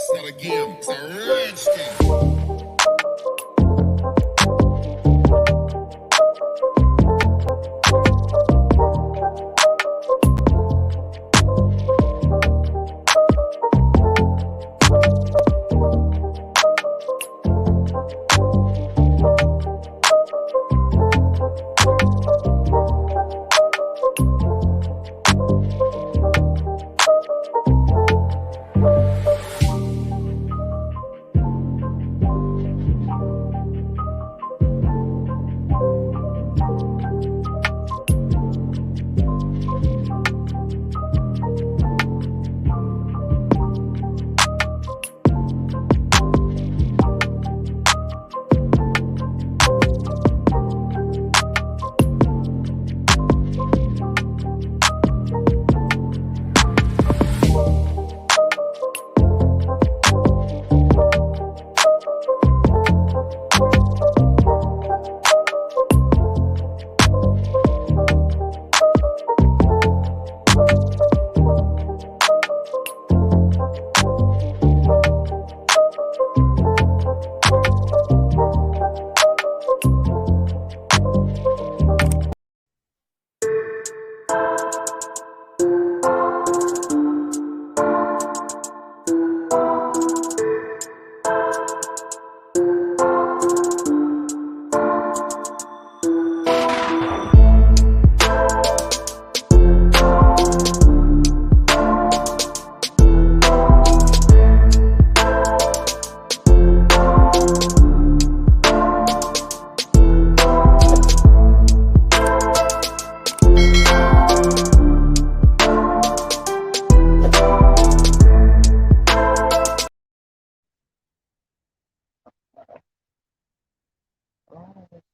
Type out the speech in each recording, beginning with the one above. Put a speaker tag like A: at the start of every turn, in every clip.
A: It's not a game, it's a rich thing.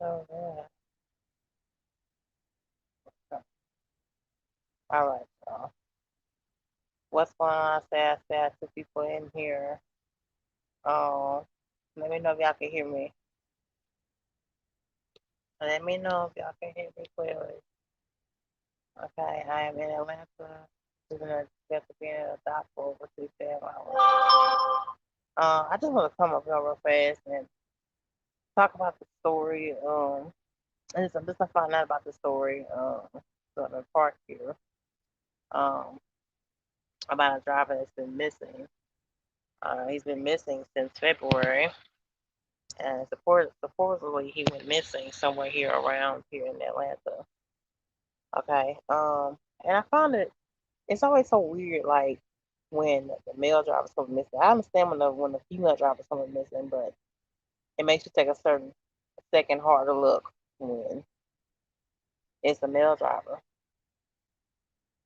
B: So yeah. All right, y'all. What's going on? I to people in here. Um, Let me know if y'all can hear me. Let me know if y'all can hear me clearly. Okay, I am in Atlanta. We're gonna get to be in a dock for over 2 hours. I just want to come up here real fast and talk about the story. And just to find out about the story. So the park here. Um, about a driver that's been missing. He's been missing since February, and supposedly he went missing somewhere here around here in Atlanta. Okay. And I found it's always so weird, like when the male drivers come missing. I understand when the female drivers come missing, but it makes you take a second harder look when it's a male driver.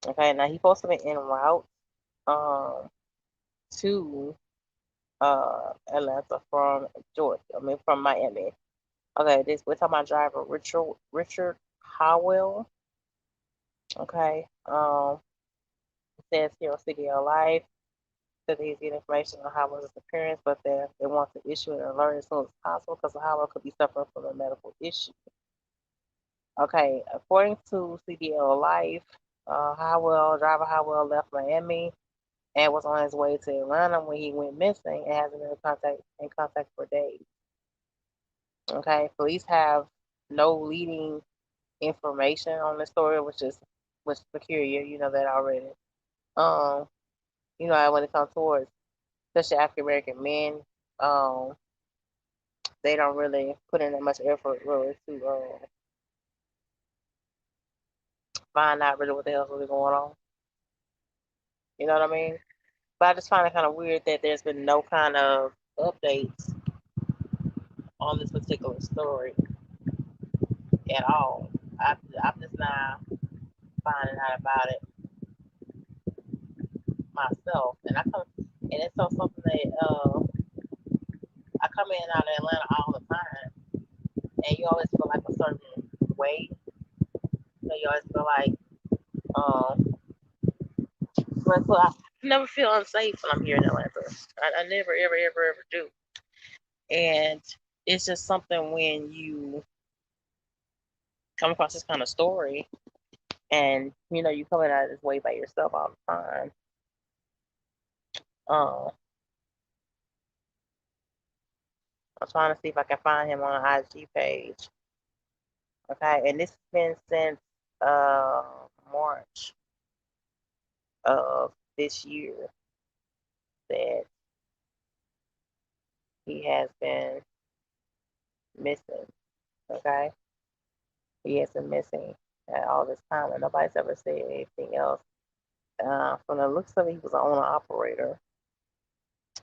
B: Okay, now he's supposed to be en route um to Atlanta from Georgia. I mean from Miami. Okay, we're talking about driver Richard Howell. Okay. It says here on CDL Life that he's getting information on Howell's appearance, but they want to issue an alert as soon as possible because Howell could be suffering from a medical issue. Okay, according to CDL Life, driver Howell left Miami and was on his way to Atlanta when he went missing and hasn't been in contact for days. Okay, police have no leading information on the story, which is peculiar. You know that already. You know, when it comes towards especially African American men, they don't really put in that much effort really to find out really what the hell's really going on. You know what I mean? But I just find it kind of weird that there's been no kind of updates on this particular story at all. I'm just now finding out about it myself, and it's so something that I come in and out of Atlanta all the time, and you always feel like a certain way. So you always feel like, so I never feel unsafe when I'm here in Atlanta. I never, ever, ever, ever do. And it's just something when you come across this kind of story, and you know you coming out of this way by yourself all the time. I'm trying to see if I can find him on the IG page. Okay, and this has been since March of this year that he has been missing. Okay, he has been missing all this time, and nobody's ever said anything else. From the looks of it, he was an owner operator.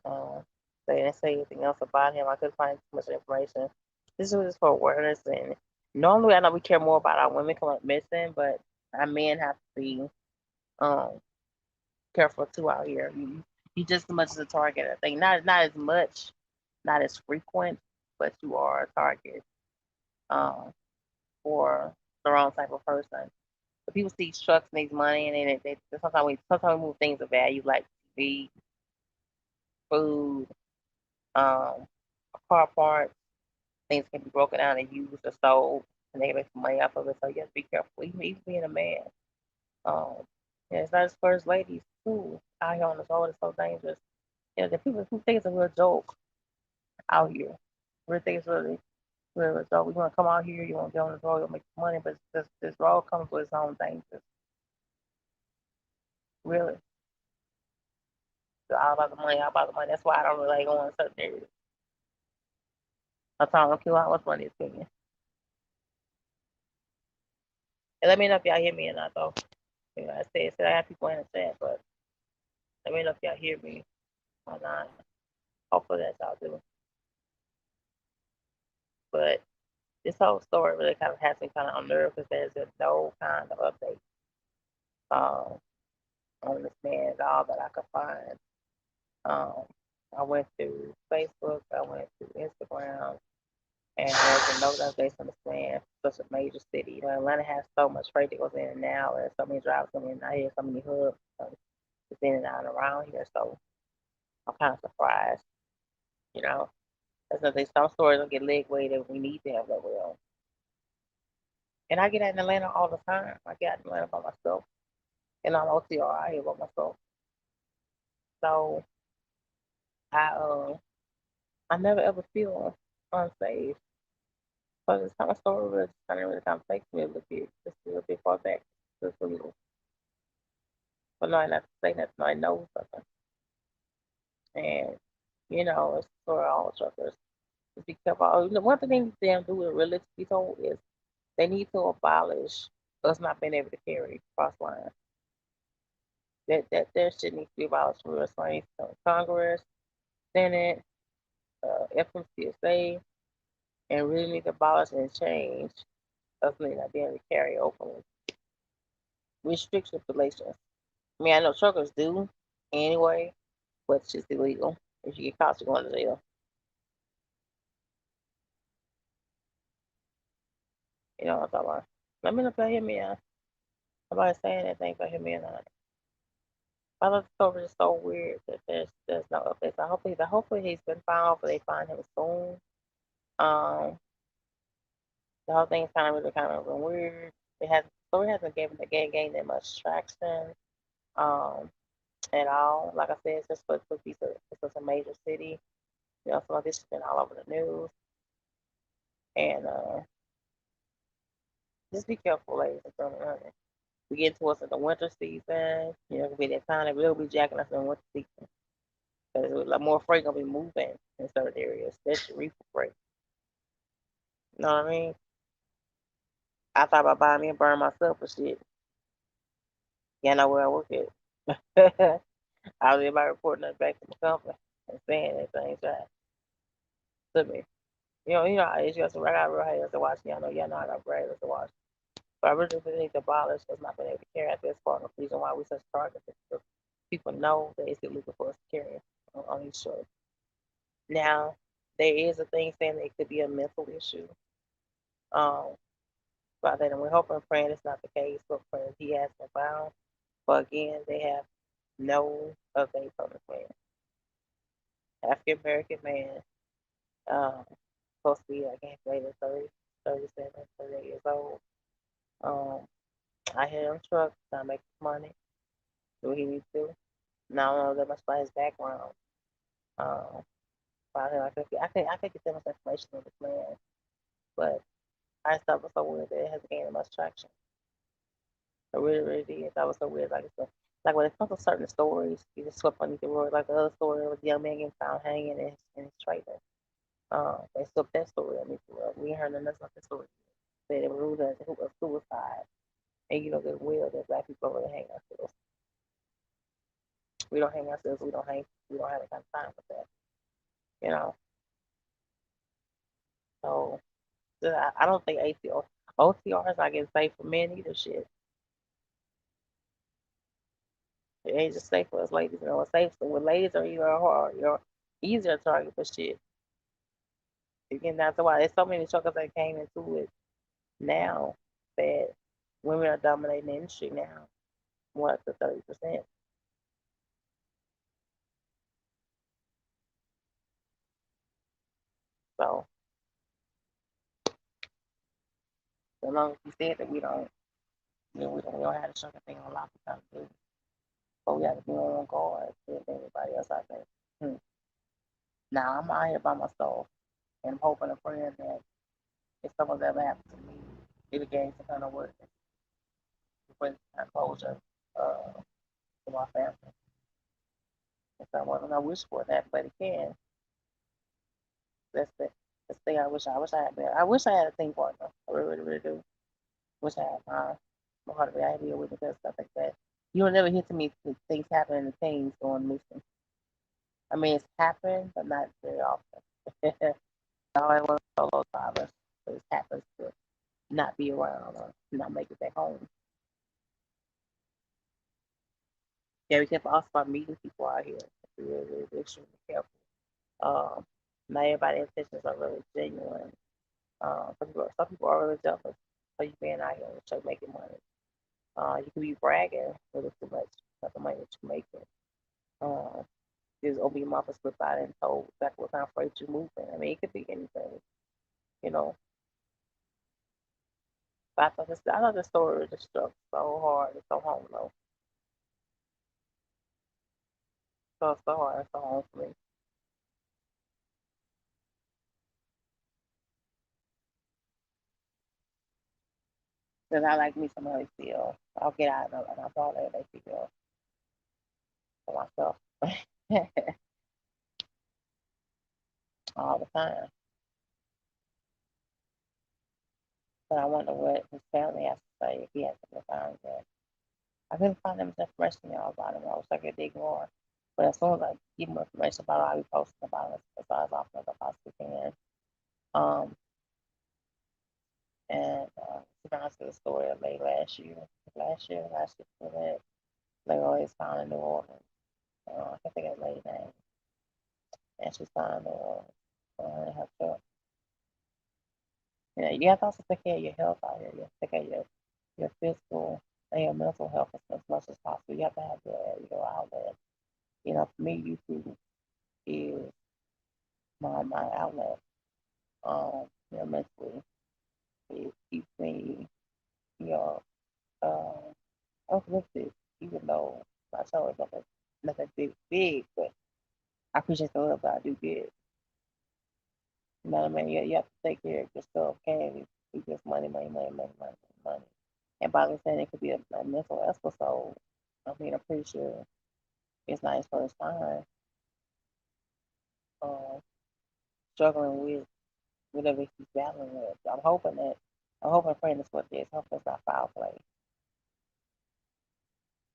B: Uh, they didn't say anything else about him. I couldn't find too much information. This was just for awareness, and normally I know we care more about our women coming up missing, but our men have to be um, careful too out here. You just as much as a target. I think not as much, not as frequent, but you are a target um, for the wrong type of person. But people see trucks and these money, and then sometimes we move things of value like TV, food, um, car parts. Things can be broken down and used or sold, and they can make some money off of it. So you have to be careful, even being a man. Um, yeah, it's not as first ladies too out here on the road. It's so dangerous. You know, the people who think it's a real joke out here. Really think it's really a joke. We want to come out here. You want to get on this road, you'll make money, but this road comes with its own dangers. Really, it's all about the money. All about the money. That's why I don't really like going in certain areas. I'm trying to kill how much money it's getting. And let me know if y'all hear me or not, though. You know, I said I have people in the chat, but let me know if y'all hear me or not. Hopefully that's y'all do. But this whole story really kind of has me kind of unnerved because there's just no kind of update um, on this man at all that I could find. Um, I went through Facebook, I went through Instagram, and there's no updates on this man. Such a major city. You know, Atlanta has so much freight that goes in and out, and so many drivers coming in and out here, so many hubs just in and out and around here. So I'm kind of surprised. You know, there's nothing. Some stories don't get leg way that we need to have that well. And I get out in Atlanta all the time. I get out in Atlanta by myself, and I'm OTR out here by myself. So I never ever feel unsafe. So this kind of story really kind of takes me a little bit, just a little bit far back, just a little. But no, not to say that I know something. And it's for all truckers. Just be careful. One thing they need to do with realistically told is they need to abolish us not being able to carry cross lines. That shit needs to be abolished from us. Congress, Senate, FMCSA, and really need to abolish and change us not being able to carry openly. Restriction regulations. I mean, I know truckers do anyway, but it's just illegal. If you get caught, you're going to jail. You know what I'm talking about? Let me know if you hear me out. Nobody's saying anything, but hear me or not. I thought the story is so weird that there's no updates. Hopefully he's been found. Hopefully they find him soon. Um, the whole thing's kind of been weird. The story hasn't gained that much traction. Um, at all. Like I said, it's just for it's just a major city. Some of this has been all over the news. And just be careful, ladies and gentlemen. We get towards the winter season. It'll be that time that we'll be jacking us in winter season. Because more freight gonna be moving in certain areas, especially reefer freight. You know what I mean? I thought about buying me a burn myself for shit. Yeah, I know where I work at. I was about reporting that back to the company and saying that things right to me. It's just I got real haters to watch. Y'all know I got real haters to watch. But I really think the abolish has not been able to carry out this part of the reason why we such targets. Because people know that it's illegal for us to carry on these shows. Now, there is a thing saying that it could be a mental issue. Um, but then we're hoping and praying it's not the case. But praying he has been found. But again, they have no update from the man. African American man, um, supposed to be, I can't say, 30, 37, 38 years old. Um, I hit him truck, trying to make money, do what he needs to. Now I don't know that much about his background. Um, About him. I could get that much information on this man, but I just thought it was so weird that it has gained much traction. I really, really did. That was so weird. Like when it comes to certain stories, you just swept underneath the rug. Like the other story with the young man getting found hanging in his trailer. They swept that story underneath the rug. We ain't heard nothing else about the story. Said it was ruled as a suicide. And you know good well that black people don't really hang ourselves. We don't hang ourselves. We don't hang. We don't have that kind of time for that. You know. So I don't think OTR is not getting safe for men either. Shit, it ain't just safe for us ladies. You know, it's safe. So when ladies are you're easier target for shit. Again, that's why there's so many truckers that came into it now that women are dominating the industry now, more up to 30%. So as long as we said that we don't have the trucker thing on lock because but we have to be on guard with anybody else. I think. Hmm. Now I'm out here by myself, and I'm hoping and praying that if someone's ever happened to me, it'll gain some kind of work to bring some closure to my family. If someone I wish for that, but it can. That's the thing. I wish I had that. I wish I had a team partner. I really, really, really do. Wish I had my heart of reality with because stuff like that. You will never hear to me things happening to teams going missing. I mean, it's happened, but not very often. I was solo drivers, but it happens to not be around or not make it back home. Yeah, we have to also start meeting people out here. Be really, really, really extremely careful. Um, Not everybody's intentions are really genuine. Some people are really jealous. So you being out here and start making money. You can be bragging a little too much about the money that you're making. Uh, just open your mouth and slip out and told exactly what kind of freight you're moving. I mean, it could be anything, you know. But I thought the story just struck so hard and so home though. So hard and so home for me. Because I like me some other feel. I'll get out of it and I'll thought that they feel for myself all the time. But I wonder what his family has to say if he has to find that. I couldn't find that much information y'all about him. I wish I could dig more. But as soon as I get more information about it, I'll be posting about it as often as I possibly can. Um, and to be honest, the story of late last year for that, they always found in New Orleans. I can think of the lady name, and she's found in New Orleans. And her truck. You have to also take care of your health out here. You have to take care of your physical and your mental health as much as possible. You have to have your outlet. For me, YouTube is my outlet. Mentally, it keeps me, you know, uplifted, even though my show is nothing big, but I appreciate the love that I do get. You know what I mean? You have to take care of yourself, can you just money, money, money, money, money, money. And by the saying it could be a mental episode. I mean, I'm pretty sure it's not his first time uh, struggling with whatever he's battling with. I'm hoping praying is what it is. Hoping it's not foul play.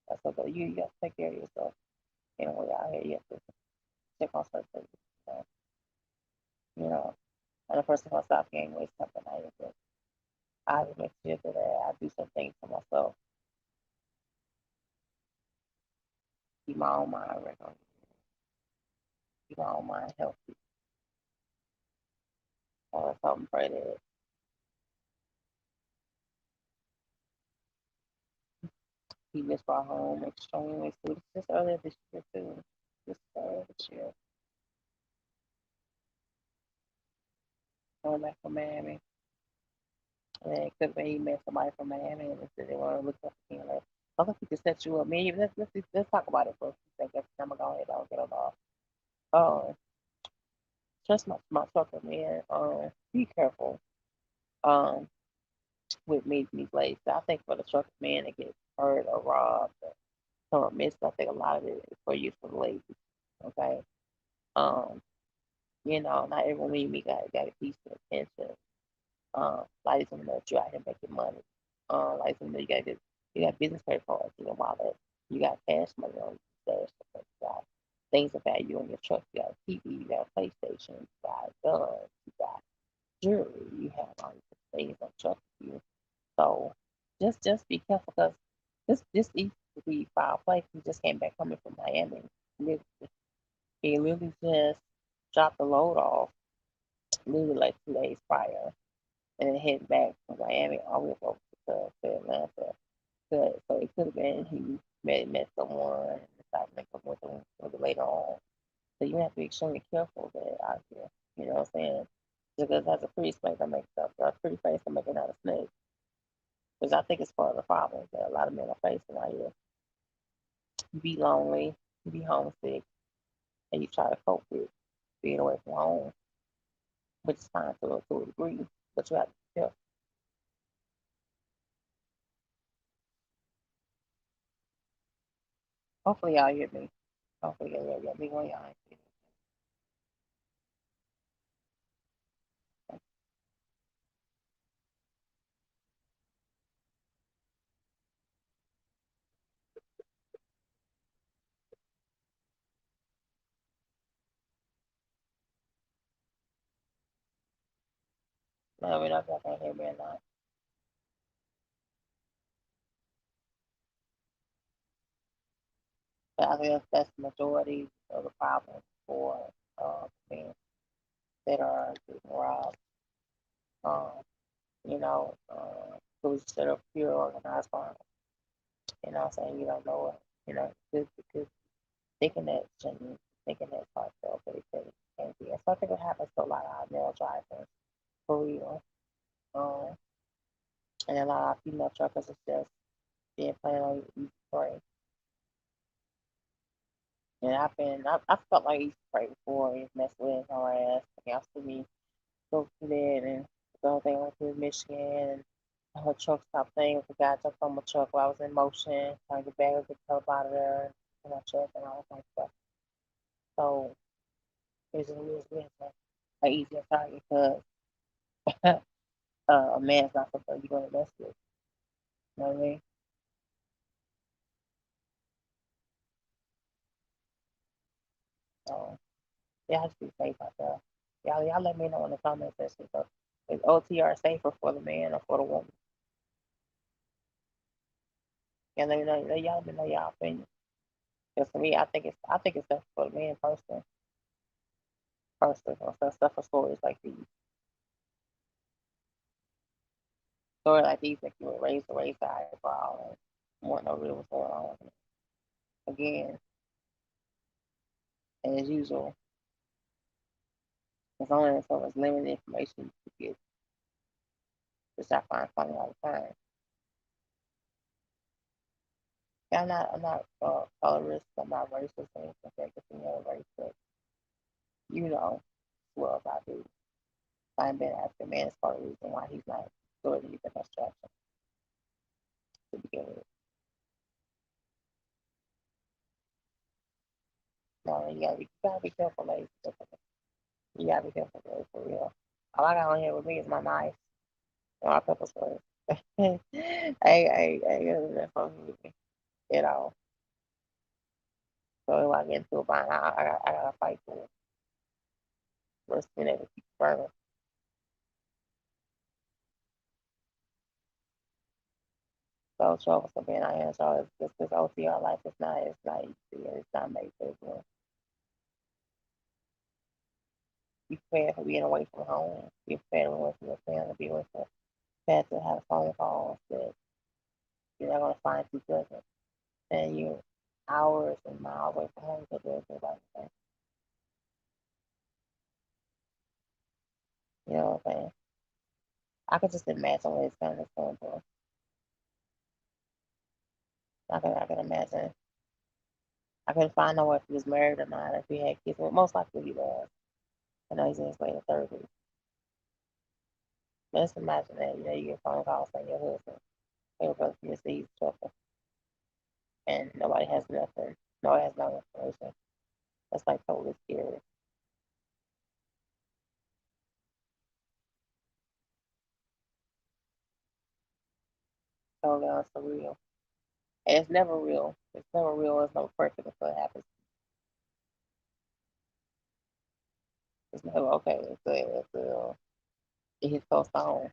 B: That's okay. You have to take care of yourself. Anyway, out here, you have to check on certain things. You know, and the person gonna stop getting away something out of it. I have to make sure that I do some things for myself, keep my own mind regular, keep my own mind healthy. Or something, pray that he just brought home extremely food. Just earlier this year too. Just earlier this year. Going back from Miami. And it could have been he met somebody from Miami and they said they want to look up again. Like, I think he could set you up. Maybe let's talk about it for a few seconds. I'm gonna go ahead and get it off. Oh, trust my trucker man. Be careful. Um, with meeting these ladies. I think for the trucker man that gets hurt or robbed or someone missed, I think a lot of it is for you for the ladies. Okay. Um, not everyone you meet got a decent attention. Ladies want to know that you out here making money. Ladies want to know you got business credit cards, you know, wallet, you got cash money on you, stash, you got things of value on your truck, you got a TV, you got a PlayStation, you got guns, you got jewelry, you have all these things on truck with you. So just be careful because this used to be far place. We just came back coming from Miami. He literally just dropped the load off literally like 2 days prior and then headed back from Miami all the way over to Atlanta. So it could have been he met someone and decided to make up with them later on. So you have to be extremely careful there out here. You know what I'm saying? Because that's a pretty face that makes up a pretty face to make out of snake. Because I think it's part of the problem that a lot of men are facing out here. You be lonely, you be homesick, and you try to cope with being away from home, which is fine to a degree, but you have to be careful. Hopefully y'all hear me. Hopefully y'all hear me when y'all ain't hear me. Let me know if y'all can hear me or not. But I think that's the majority of the problem for men that are getting robbed. Um, it was instead of pure organized crime. You know what I'm saying? You don't know it. Because thinking that shouldn't, thinking that cartel, but it can't be. And so I think it happens to a lot of our male drivers, for real. Um, and a lot of female truckers is just being playing on easy prey. And I felt like easy prey before. It's messed with her ass. Y'all see me go through that and the whole thing went through Michigan and her truck stopped thing with the guy jumped on my truck while I was in motion, trying to get back and get the help out of there in my truck and all that kind of stuff. So it was an easier target because a man's not something you're gonna mess with. You know what I mean? So yeah, just be safe out there. Y'all let me know in the comment section. So is OTR safer for the man or for the woman? Yeah, let me know y'all opinion. Because to me, I think it's safer for the man personally, or stuff for stories like these. Stories like these make you raise the eyebrow and want to know really what's going on. Again, and as usual, there's only so much limited information you get, which I find funny all the time. Yeah, I'm not colorist, I'm not racist or anything like that, you know, race, but you know, well, I do. I'm being African man is part of the reason why he's not good at using construction to begin with. No, you gotta be careful, ladies. You gotta be careful, ladies, for real. All I got on here with me is my knife and my pepper spray. I ain't got that fucking with me at all. So if I get into a bind, I gotta fight for it. Versus being able to keep burning. So trouble for being out here. So this OTR life is not easy. It's not made for everyone. Be prepared for being away from home. Be prepared away from your family. Be away from prepared to have phone calls that you're not gonna find too pleasant. And you hours and miles away from home to do anything about anything. You know what I'm saying? I could just imagine what his family's going through. I can imagine. I couldn't find out if he was married or not, if he had kids. Well, most likely he was. I know he's in his late 30s. Just imagine that, you get a phone call saying your husband, hey, brother, you see he's trouble, and nobody has nothing. Nobody has no information. That's like totally scary. Totally unsurreal. And it's never real. It's never real. It's no perfect until it happens. It's never okay. It hits close to home.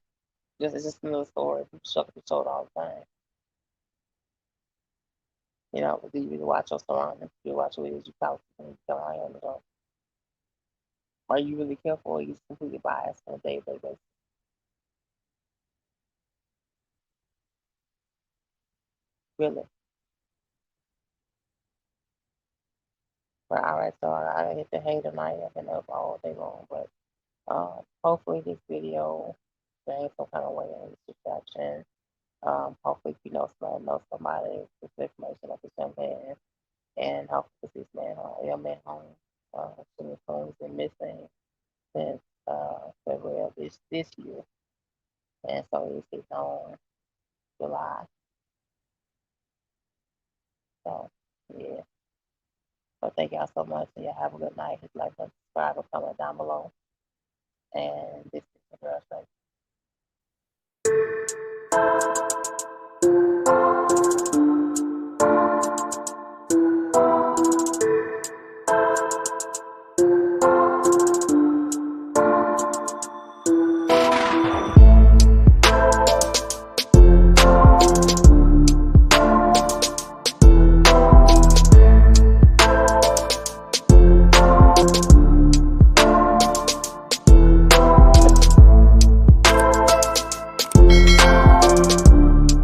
B: It's just another story. People show up the show all the time. You need to watch your surroundings. You watch what it is you talk to and come around on the show. Are you really careful or are you just completely biased on a day-to-day basis? Really? But all right, so I hit the hay tonight. I've been up all day long, but hopefully this video gains some kind of way in this distraction. Hopefully if you know somebody with information like this young man, and hopefully this man, young man home. His phone has been missing since February of this year, and so he's on July. So yeah. So thank y'all so much, and y'all have a good night. Hit like and subscribe or comment down below. And this is the girl.